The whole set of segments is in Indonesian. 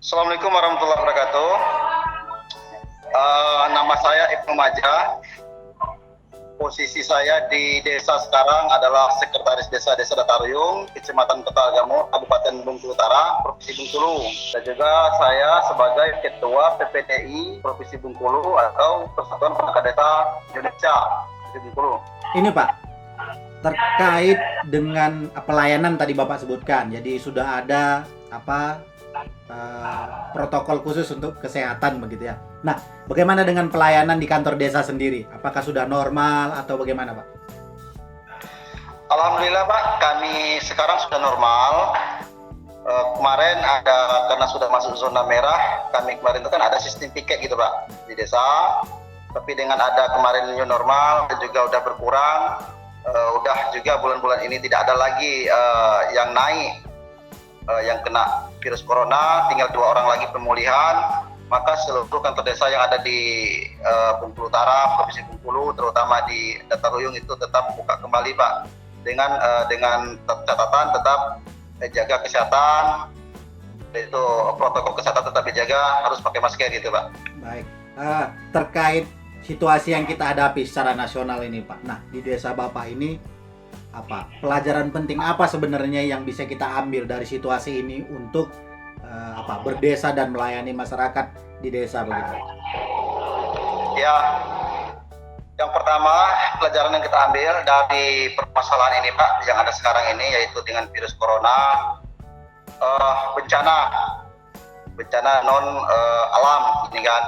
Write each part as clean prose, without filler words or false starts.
Assalamualaikum warahmatullahi wabarakatuh. Nama saya Ibnu Majah. Posisi saya di desa sekarang adalah Sekretaris Desa Dataruyung, Kecamatan Petagamur, Kabupaten Bengkulu Utara, Provinsi Bengkulu. Dan juga saya sebagai Ketua PPDI Provinsi Bengkulu atau Persatuan Perangkat Desa Indonesia, Provinsi Bengkulu. Ini Pak, terkait dengan pelayanan tadi Bapak sebutkan, jadi sudah ada protokol khusus untuk kesehatan begitu ya. Nah, bagaimana dengan pelayanan di kantor desa sendiri? Apakah sudah normal atau bagaimana Pak? Alhamdulillah Pak, kami sekarang sudah normal. Kemarin ada, karena sudah masuk zona merah, kami kemarin itu kan ada sistem piket gitu Pak di desa. Tapi dengan ada kemarin new normal dan juga udah berkurang, udah juga bulan-bulan ini tidak ada lagi yang naik, yang kena virus corona, tinggal 2 orang lagi pemulihan. Maka seluruh kantor desa yang ada di Bengkulu Utara, Provinsi Bengkulu, terutama di Dataruyung itu tetap buka kembali Pak, dengan catatan tetap jaga kesehatan, itu protokol kesehatan tetap dijaga, harus pakai masker gitu Pak. Baik, terkait situasi yang kita hadapi secara nasional ini Pak. Nah, di desa Bapak ini pelajaran penting apa sebenarnya yang bisa kita ambil dari situasi ini untuk berdesa dan melayani masyarakat di desa begitu? Ya, yang pertama pelajaran yang kita ambil dari permasalahan ini Pak, yang ada sekarang ini yaitu dengan virus corona, bencana non alam ini kan,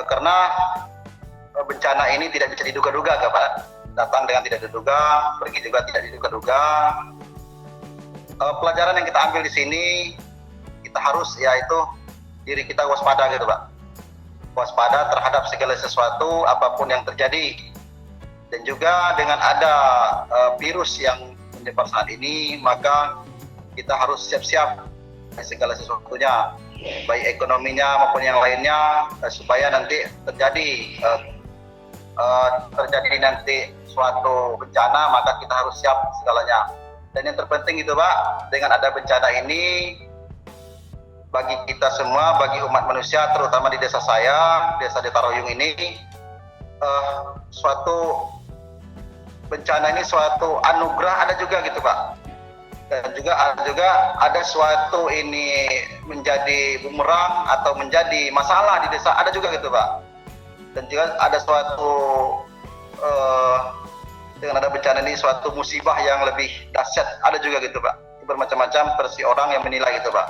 karena bencana ini tidak bisa diduga-duga kan Pak, datang dengan tidak diduga, pergi juga tidak diduga-duga. Pelajaran yang kita ambil di sini, kita harus yaitu diri kita waspada gitu Pak, waspada terhadap segala sesuatu apapun yang terjadi. Dan juga dengan ada virus yang menyebar saat ini, maka kita harus siap-siap segala sesuatunya, baik ekonominya maupun yang lainnya, supaya nanti terjadi nanti suatu bencana, maka kita harus siap segalanya. Dan yang terpenting itu Pak, dengan ada bencana ini, bagi kita semua, bagi umat manusia, terutama di desa saya, Desa Dataruyung ini, suatu bencana ini suatu anugerah ada juga gitu Pak. Dan juga ada suatu ini menjadi bumerang atau menjadi masalah di desa, ada juga gitu Pak. Dan juga ada suatu dengan ada bencana ini suatu musibah yang lebih dahsyat, ada juga gitu Pak. Bermacam-macam versi orang yang menilai gitu Pak.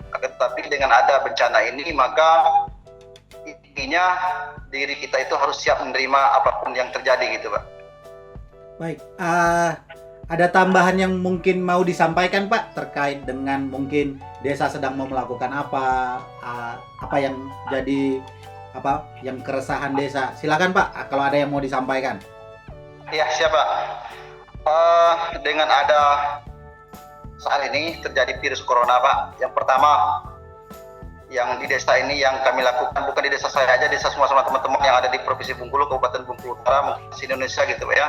Tetapi dengan ada bencana ini, maka intinya diri kita itu harus siap menerima apapun yang terjadi gitu Pak. Baik, ada tambahan yang mungkin mau disampaikan Pak terkait dengan mungkin desa sedang mau melakukan apa yang jadi yang keresahan desa? Silakan Pak, kalau ada yang mau disampaikan. Ya, siapa? Dengan ada saat ini terjadi virus corona Pak, yang pertama yang di desa ini yang kami lakukan, bukan di desa saya aja, desa semua teman-teman yang ada di Provinsi Bengkulu, Kabupaten Bengkulu Utara, mungkin Indonesia gitu Pak ya.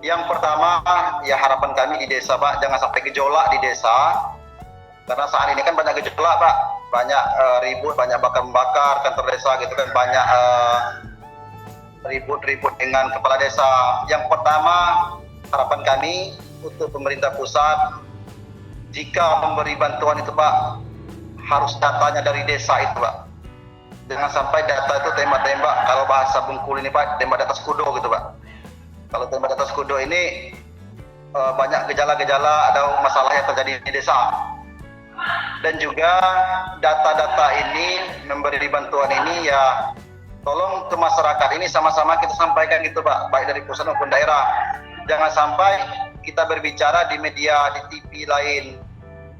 Yang pertama ya, harapan kami di desa Pak, jangan sampai gejolak di desa, karena saat ini kan banyak gejolak Pak, banyak ribut, banyak bakar-bakar kantor desa gitu kan, banyak ribut dengan kepala desa. Yang pertama harapan kami untuk pemerintah pusat, jika memberi bantuan itu Pak, harus datanya dari desa itu Pak. Jangan sampai data itu tembak-tembak, kalau bahasa Bengkulu ini Pak, tembak di atas kudo gitu Pak. Kalau tembak di atas kudo ini banyak gejala-gejala, ada masalah yang terjadi di desa. Dan juga data-data ini, memberi bantuan ini ya tolong ke masyarakat ini sama-sama kita sampaikan gitu Pak, baik dari pusat maupun daerah. Jangan sampai kita berbicara di media, di TV lain,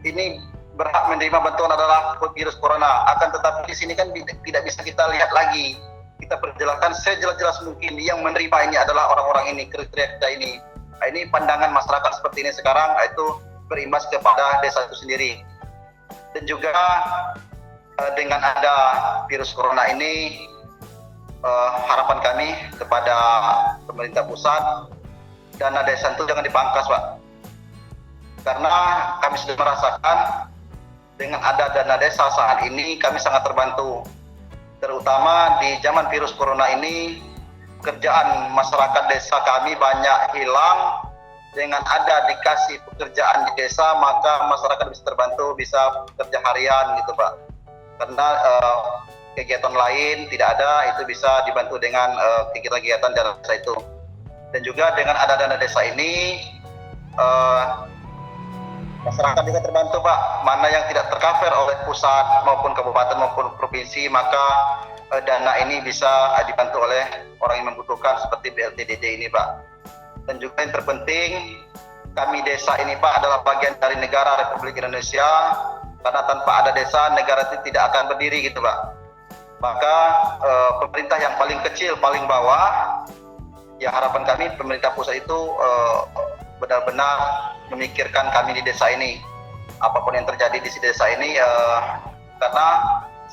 ini berhak menerima bantuan adalah virus corona, akan tetapi di sini kan tidak bisa kita lihat lagi. Kita perjelaskan sejelas-jelas mungkin yang menerima ini adalah orang-orang ini, kriteria kita ini. Nah, ini pandangan masyarakat seperti ini sekarang, itu berimbas kepada desa itu sendiri. Dan juga dengan ada virus corona ini, harapan kami kepada pemerintah pusat, dana desa itu jangan dipangkas Pak, karena kami sudah merasakan dengan ada dana desa saat ini kami sangat terbantu. Terutama di zaman virus corona ini, pekerjaan masyarakat desa kami banyak hilang. Dengan ada dikasih pekerjaan di desa, maka masyarakat bisa terbantu, bisa bekerja harian gitu Pak. Karena kegiatan lain tidak ada, itu bisa dibantu dengan kegiatan-kegiatan dana desa itu. Dan juga dengan ada dana desa ini, masyarakat juga terbantu Pak. Mana yang tidak tercover oleh pusat maupun kabupaten maupun provinsi, maka dana ini bisa dibantu oleh orang yang membutuhkan seperti BLT-DD ini Pak. Dan juga yang terpenting, kami desa ini Pak adalah bagian dari negara Republik Indonesia, karena tanpa ada desa, negara itu tidak akan berdiri gitu Pak. Maka pemerintah yang paling kecil, paling bawah, ya harapan kami pemerintah pusat itu benar-benar memikirkan kami di desa ini. Apapun yang terjadi di desa ini, karena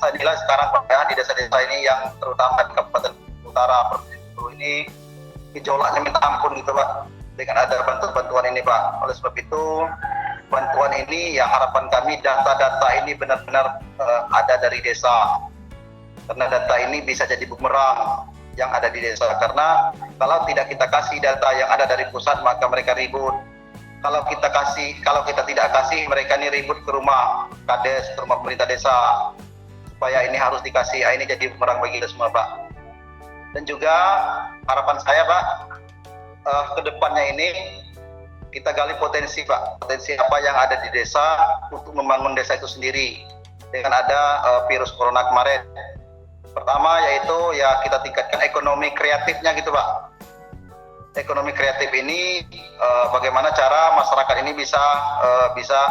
saya nilai sekarang Pak ya, di desa-desa ini yang terutama di Kabupaten Utara Provinsi Bengkulu ini, gejolaknya minta ampun gitu Pak, dengan ada bantuan ini Pak. Oleh sebab itu bantuan ini ya harapan kami data-data ini benar-benar ada dari desa, karena data ini bisa jadi bumerang yang ada di desa. Karena kalau tidak kita kasih data yang ada dari pusat, maka mereka ribut. Kalau kita tidak kasih, mereka ini ribut ke rumah kades, ke rumah pemerintah desa, supaya ini harus dikasih. Ini jadi bumerang bagi kita semua Pak. Dan juga harapan saya Pak, ke depannya ini kita gali potensi Pak, potensi apa yang ada di desa untuk membangun desa itu sendiri dengan ada virus corona kemarin. Pertama yaitu ya kita tingkatkan ekonomi kreatifnya gitu Pak. Ekonomi kreatif ini bagaimana cara masyarakat ini bisa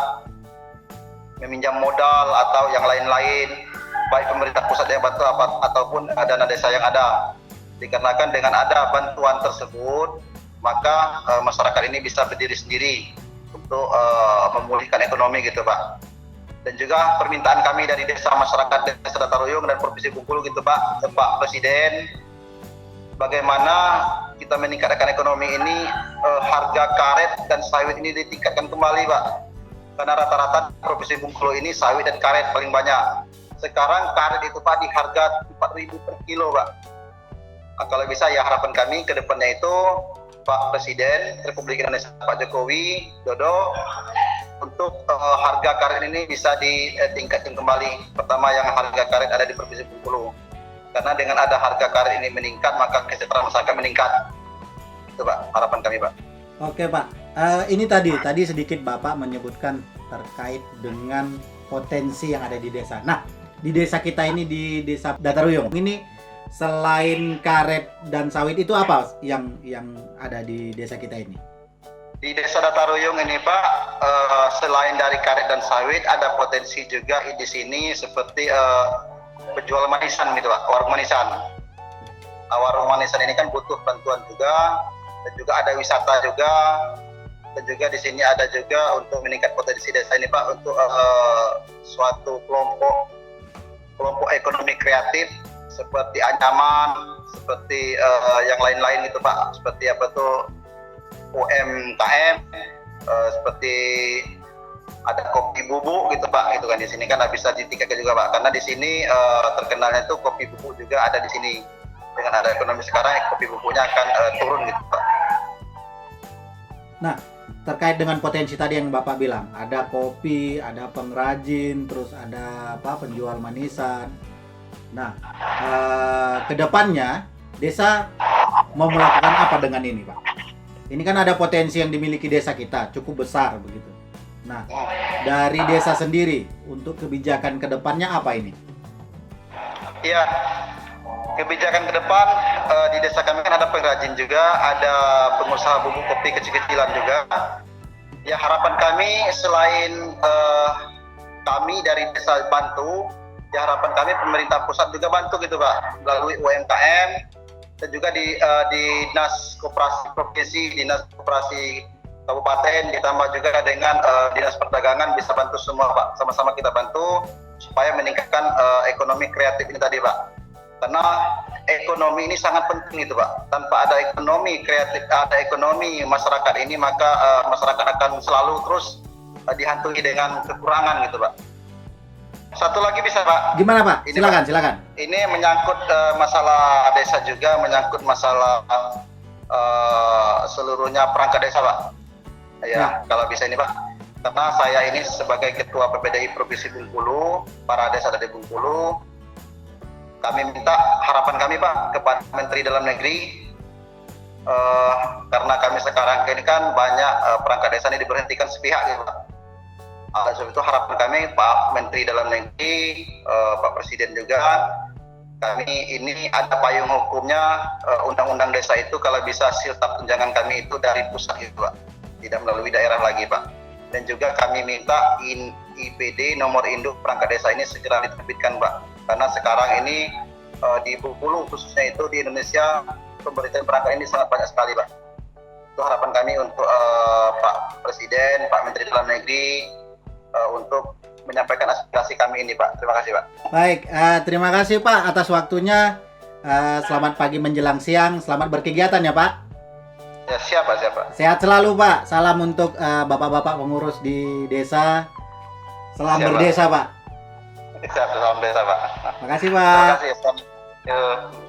meminjam modal atau yang lain-lain, baik pemerintah pusat yang bantu ataupun dana desa yang ada. Dikarenakan dengan ada bantuan tersebut, maka masyarakat ini bisa berdiri sendiri untuk memulihkan ekonomi gitu Pak. Dan juga permintaan kami dari desa masyarakat Desa Dataruyung dan Provinsi Bengkulu gitu Pak, Pak Presiden, bagaimana kita meningkatkan ekonomi ini, harga karet dan sawit ini ditingkatkan kembali Pak. Karena rata-rata Provinsi Bengkulu ini sawit dan karet paling banyak. Sekarang karet itu Pak di harga 4.000 per kilo Pak. Nah, kalau bisa ya harapan kami ke depannya itu Pak Presiden Republik Indonesia Pak Jokowi Dodo untuk harga karet ini bisa ditingkatkan kembali. Pertama yang harga karet ada di Provinsi Bengkulu. Karena dengan ada harga karet ini meningkat, maka kesejahteraan masyarakat meningkat. Itu Pak harapan kami Pak. Oke Pak, ini tadi sedikit Bapak menyebutkan terkait dengan potensi yang ada di desa. Nah, di desa kita ini, di Desa Dataruyung ini, selain karet dan sawit itu apa yang ada di desa kita ini? Di Desa Dataruyung ini Pak, selain dari karet dan sawit, ada potensi juga di sini seperti penjual manisan gitu Pak, warung manisan. Warung manisan ini kan butuh bantuan juga, dan juga ada wisata juga, dan juga di sini ada juga untuk meningkat potensi desa ini Pak, untuk suatu kelompok ekonomi kreatif seperti anyaman, seperti yang lain-lain gitu Pak, seperti apa tuh UMKM, seperti ada kopi bubuk gitu Pak, gitu kan. Di sini kan bisa ditingkatkan juga Pak, karena di sini terkenalnya tuh kopi bubuk juga ada di sini. Dengan ada ekonomi sekarang, kopi bubuknya akan turun gitu Pak. Nah, terkait dengan potensi tadi yang Bapak bilang, ada kopi, ada pengrajin, terus ada penjual manisan. Nah, kedepannya desa mau melakukan apa dengan ini Pak? Ini kan ada potensi yang dimiliki desa kita cukup besar begitu. Nah, dari desa sendiri untuk kebijakan kedepannya apa ini? Iya, kebijakan ke depan di desa kami kan ada pengrajin juga, ada pengusaha bubuk kopi kecil-kecilan juga. Ya harapan kami selain kami dari desa bantu, ya harapan kami pemerintah pusat juga bantu gitu Pak, melalui UMKM dan juga di Dinas Koperasi Provinsi, Dinas Koperasi Kabupaten, ditambah juga dengan Dinas Perdagangan bisa bantu semua Pak, sama-sama kita bantu supaya meningkatkan ekonomi kreatif ini tadi Pak. Karena ekonomi ini sangat penting itu Pak. Tanpa ada ekonomi kreatif, ada ekonomi masyarakat ini, maka masyarakat akan selalu terus dihantui dengan kekurangan gitu Pak. Satu lagi bisa Pak. Gimana Pak? Ini, Silakan, Pak. silakan. Ini menyangkut masalah desa juga, menyangkut masalah seluruhnya perangkat desa Pak. Ya, kalau bisa ini Pak. Karena saya ini sebagai Ketua PPDI Provinsi Bengkulu, para desa dari Bengkulu, kami minta harapan kami Pak kepada Menteri Dalam Negeri, karena kami sekarang ini kan banyak perangkat desa ini diberhentikan sepihak gitu Pak. Sebab itu harapan kami Pak Menteri Dalam Negeri, Pak Presiden juga, kami ini ada payung hukumnya, undang-undang desa itu kalau bisa siltap tunjangan kami itu dari pusat itu Pak, tidak melalui daerah lagi Pak. Dan juga kami minta IPD nomor induk perangkat desa ini segera diterbitkan Pak, karena sekarang ini di Bengkulu khususnya itu di Indonesia pemberitaan perangkat ini sangat banyak sekali Pak. Itu harapan kami untuk Pak Presiden, Pak Menteri Dalam Negeri, untuk menyampaikan aspirasi kami ini Pak. Terima kasih Pak. Baik, terima kasih Pak atas waktunya. Selamat pagi menjelang siang, selamat berkegiatan ya Pak. Ya, siapa? Sehat selalu Pak. Salam untuk bapak-bapak pengurus di desa. Salam berdesa Pak. Siap, salam desa Pak. Makasih Pak. Terima kasih. Yuk.